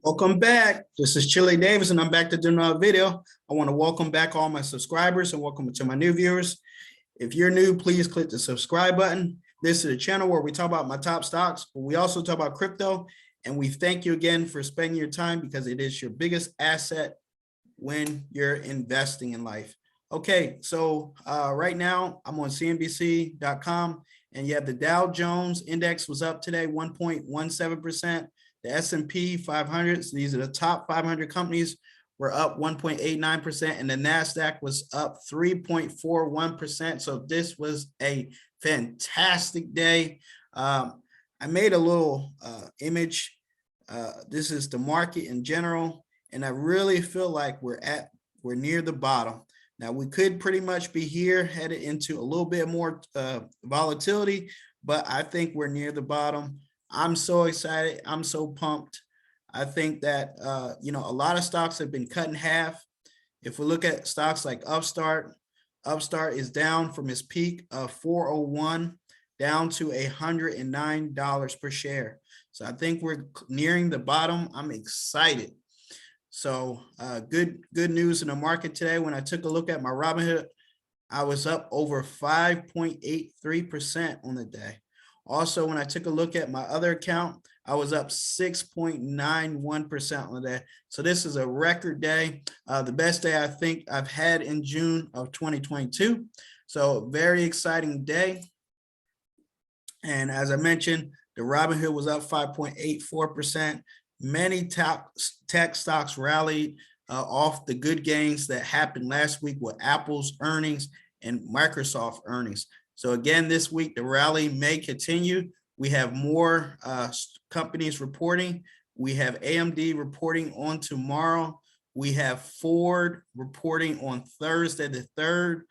Welcome back. This is Chili Davis, and I'm back to do another video. I want to welcome back all my subscribers and welcome to my new viewers. If you're new, please click the subscribe button. This is a channel where we talk about my top stocks, but we also talk about crypto. And we thank you again for spending your time because it is your biggest asset when you're investing in life. Okay, so right now I'm on CNBC.com, and you have the Dow Jones index was up today 1.17%. The S&P 500, so these are the top 500 companies, were up 1.89%, and the Nasdaq was up 3.41%. So this was a fantastic day. I made a little image. This is the market in general, and I really feel like we're near the bottom. Now we could pretty much be here, headed into a little bit more volatility, but I think we're near the bottom. I'm so excited. I'm so pumped. I think that, a lot of stocks have been cut in half. If we look at stocks like Upstart is down from its peak of 401 down to $109 per share. So I think we're nearing the bottom. I'm excited. So good news in the market today. When I took a look at my Robinhood, I was up over 5.83% on the day. Also, when I took a look at my other account, I was up 6.91% on the day. So this is a record day, the best day I think I've had in June of 2022. So very exciting day. And as I mentioned, the Robinhood was up 5.84%. Many top tech stocks rallied off the good gains that happened last week with Apple's earnings and Microsoft earnings. So again, this week, the rally may continue. We have more companies reporting. We have AMD reporting on tomorrow. We have Ford reporting on Thursday the 3rd.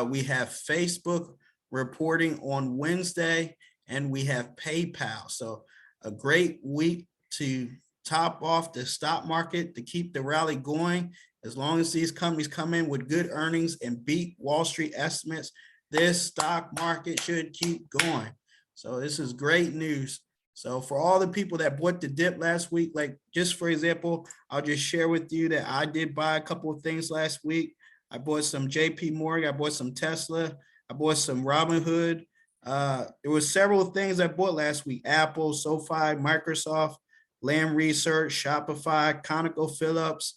We have Facebook reporting on Wednesday, and we have PayPal. So a great week to top off the stock market, to keep the rally going. As long as these companies come in with good earnings and beat Wall Street estimates, this stock market should keep going. So this is great news. So for all the people that bought the dip last week, like just for example, I'll just share with you that I did buy a couple of things last week. I bought some JP Morgan, I bought some Tesla, I bought some Robinhood. There were several things I bought last week: Apple, SoFi, Microsoft, Lam Research, Shopify, ConocoPhillips,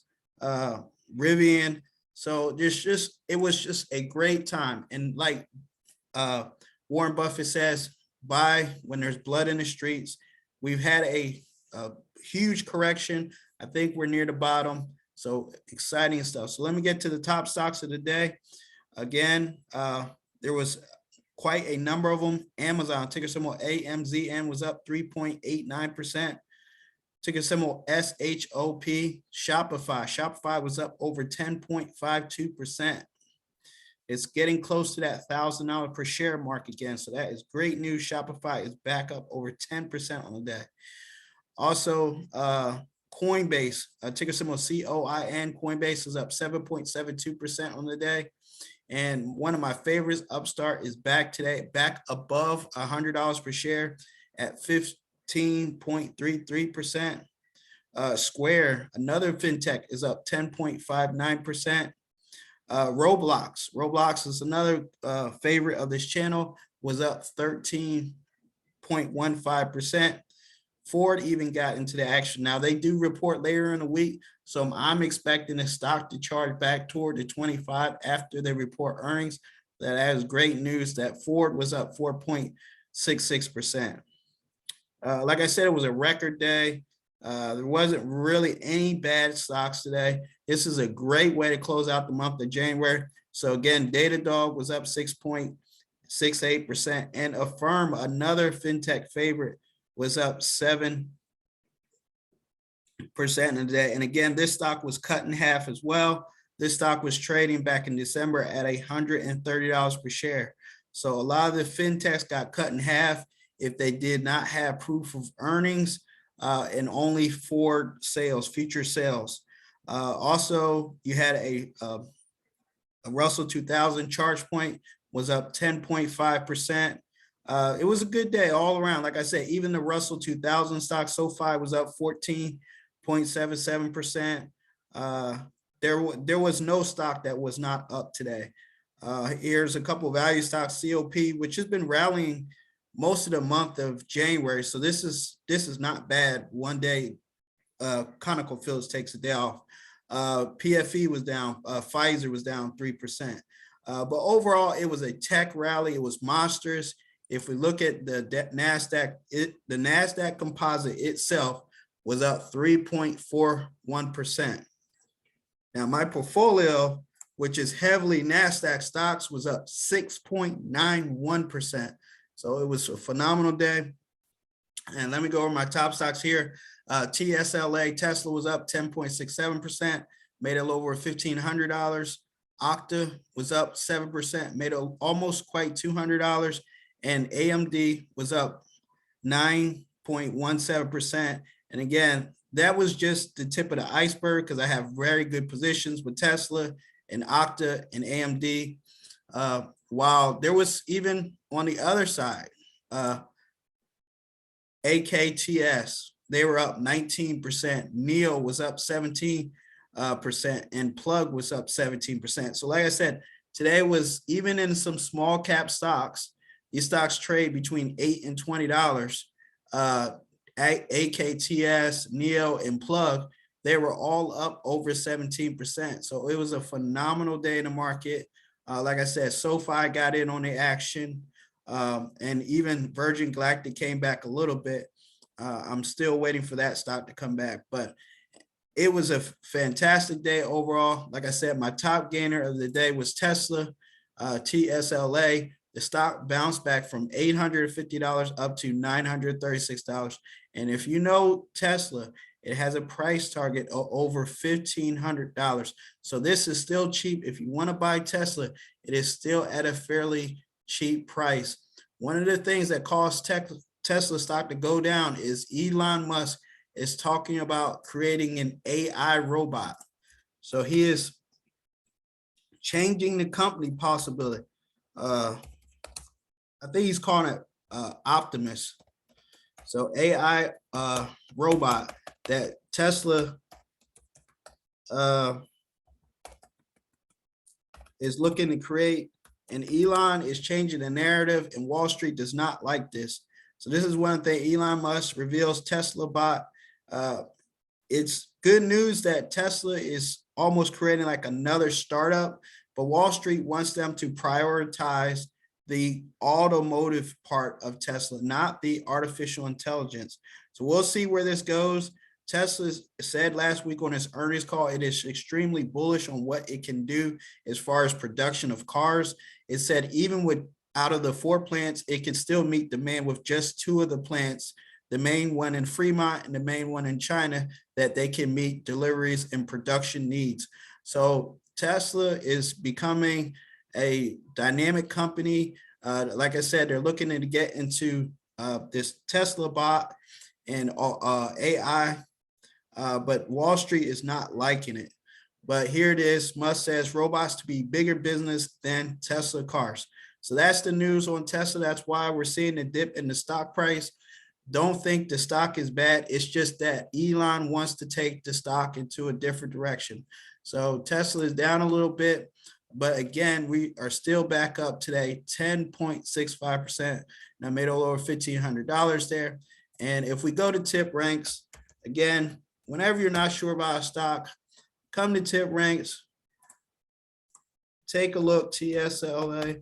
Rivian. So it was just a great time. And like Warren Buffett says, buy when there's blood in the streets. We've had a huge correction. I think we're near the bottom. So exciting stuff. So let me get to the top stocks of the day. Again, there was quite a number of them. Amazon, ticker symbol AMZN, was up 3.89%. Ticker symbol SHOP. Shopify was up over 10.52%. It's getting close to that $1,000 per share mark again. So that is great news. Shopify is back up over 10% on the day. Also, Coinbase, ticker symbol COIN, Coinbase is up 7.72% on the day. And one of my favorites, Upstart, is back today, back above $100 per share at 15.33%. Square, another fintech, is up 10.59%. Roblox is another favorite of this channel, was up 13.15%. Ford even got into the action. Now they do report later in the week, so I'm expecting the stock to charge back toward the 25 after they report earnings. That is great news that Ford was up 4.66%. Like I said, it was a record day. There wasn't really any bad stocks today. This is a great way to close out the month of January. So again, Datadog was up 6.68%, and Affirm, another fintech favorite, was up 7% in the day. And again, this stock was cut in half as well. This stock was trading back in December at $130 per share. So a lot of the fintechs got cut in half if they did not have proof of earnings and only for sales, future sales. Also, you had a Russell 2000 charge point was up 10.5%. It was a good day all around. Like I said, even the Russell 2000 stock SoFi was up 14%. 0.77%. There was no stock that was not up today. Here's a couple value stocks, COP, which has been rallying most of the month of January. So this is not bad. One day, ConocoPhillips takes a day off. PFE was down. Pfizer was down 3%. But overall, it was a tech rally. It was monsters. If we look at the Nasdaq, the Nasdaq composite itself was up 3.41%. Now my portfolio, which is heavily Nasdaq stocks, was up 6.91%. So it was a phenomenal day. And let me go over my top stocks here. TSLA, Tesla was up 10.67%, made a little over $1,500. OKTA was up 7%, made almost quite $200. And AMD was up 9.17%. And again, that was just the tip of the iceberg because I have very good positions with Tesla and OKTA and AMD. While there was even on the other side, AKTS, they were up 19%. NEO was up 17%, and Plug was up 17%. So like I said, today was even in some small cap stocks. These stocks trade between $8 and $20. AKTS, NEO, and Plug, they were all up over 17%. So it was a phenomenal day in the market. Like I said, SoFi got in on the action, and even Virgin Galactic came back a little bit. I'm still waiting for that stock to come back, but it was a fantastic day overall. Like I said, my top gainer of the day was Tesla, TSLA. The stock bounced back from $850 up to $936. And if you know Tesla, it has a price target of over $1,500. So this is still cheap. If you want to buy Tesla, it is still at a fairly cheap price. One of the things that caused Tesla stock to go down is Elon Musk is talking about creating an AI robot. So he is changing the company possibility. I think he's calling it Optimus. So AI robot that Tesla is looking to create, and Elon is changing the narrative, and Wall Street does not like this. So this is one thing. Elon Musk reveals Tesla bot. It's good news that Tesla is almost creating like another startup, but Wall Street wants them to prioritize the automotive part of Tesla, not the artificial intelligence. So we'll see where this goes. Tesla said last week on its earnings call, it is extremely bullish on what it can do as far as production of cars. It said even with out of the 4 plants, it can still meet demand with just 2 of the plants, the main one in Fremont and the main one in China, that they can meet deliveries and production needs. So Tesla is becoming a dynamic company. Like I said, they're looking to get into this Tesla bot and AI, but Wall Street is not liking it. But here it is. Musk says robots to be bigger business than Tesla cars. So that's the news on Tesla. That's why we're seeing a dip in the stock price. Don't think the stock is bad. It's just that Elon wants to take the stock into a different direction. So Tesla is down a little bit, but again, we are still back up today, 10.65%. And I made over $1,500 there. And if we go to tip ranks, again, whenever you're not sure about a stock, come to tip ranks, take a look, TSLA,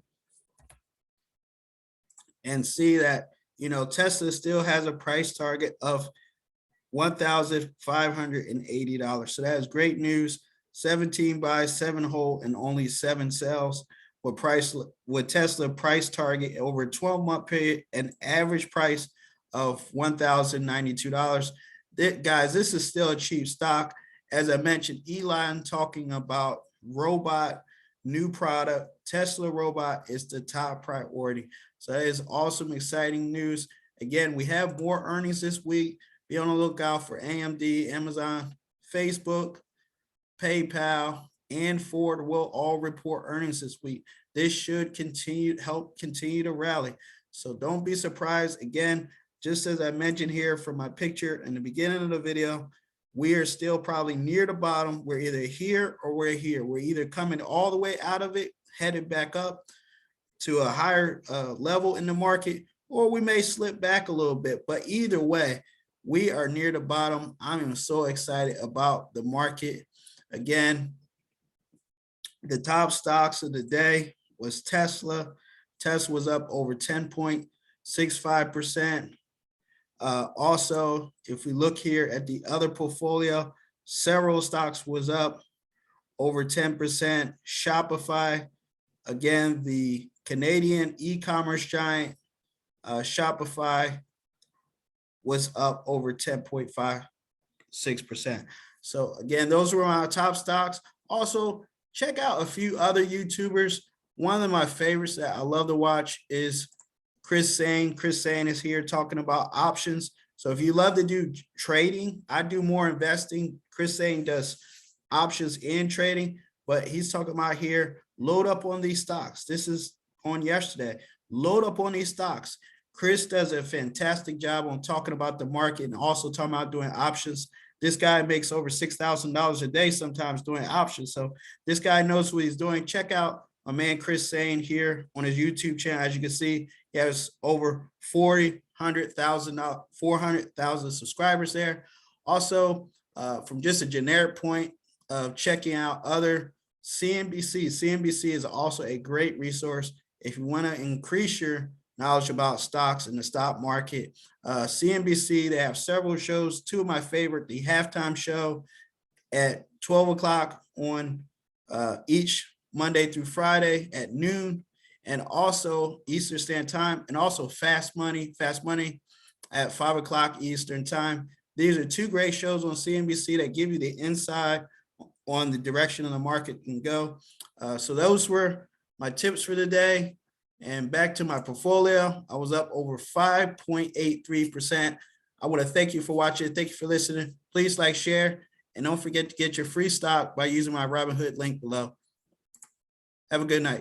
and see that, you know, Tesla still has a price target of $1,580. So that is great news. 17 buys, 7 hold, and only 7 sells. With Tesla price target over a 12-month period, an average price of $1,092. Guys, this is still a cheap stock. As I mentioned, Elon talking about robot, new product, Tesla robot is the top priority. So that is awesome, exciting news. Again, we have more earnings this week. Be on the lookout for AMD, Amazon, Facebook, PayPal, and Ford will all report earnings this week. This should help continue to rally. So don't be surprised. Again, just as I mentioned here from my picture in the beginning of the video, we are still probably near the bottom. We're either here or we're here. We're either coming all the way out of it, headed back up to a higher level in the market, or we may slip back a little bit. But either way, we are near the bottom. I'm so excited about the market. Again, the top stocks of the day was Tesla. Tesla was up over 10.65%. Also, if we look here at the other portfolio, several stocks was up over 10%. Shopify, again, the Canadian e-commerce giant, Shopify was up over 10.56%. So again, those were my top stocks. Also, check out a few other YouTubers. One of my favorites that I love to watch is Chris Sain. Chris Sain is here talking about options. So if you love to do trading, I do more investing. Chris Sain does options and trading, but he's talking about here, load up on these stocks. This is on yesterday. Load up on these stocks. Chris does a fantastic job on talking about the market and also talking about doing options. This guy makes over $6,000 a day sometimes doing options. So this guy knows what he's doing. Check out my man Chris Sain here on his YouTube channel. As you can see, he has over 400,000 subscribers there. Also, from just a generic point of checking out other CNBC. CNBC is also a great resource if you want to increase your knowledge about stocks in the stock market. CNBC, they have several shows. Two of my favorite, the halftime show at 12 o'clock on each Monday through Friday at noon, and also Eastern Standard Time, and also Fast Money at 5 o'clock Eastern Time. These are two great shows on CNBC that give you the insight on the direction of the market can go. So those were my tips for the day. And back to my portfolio, I was up over 5.83%. I want to thank you for watching. Thank you for listening. Please like, share, and don't forget to get your free stock by using my Robinhood link below. Have a good night.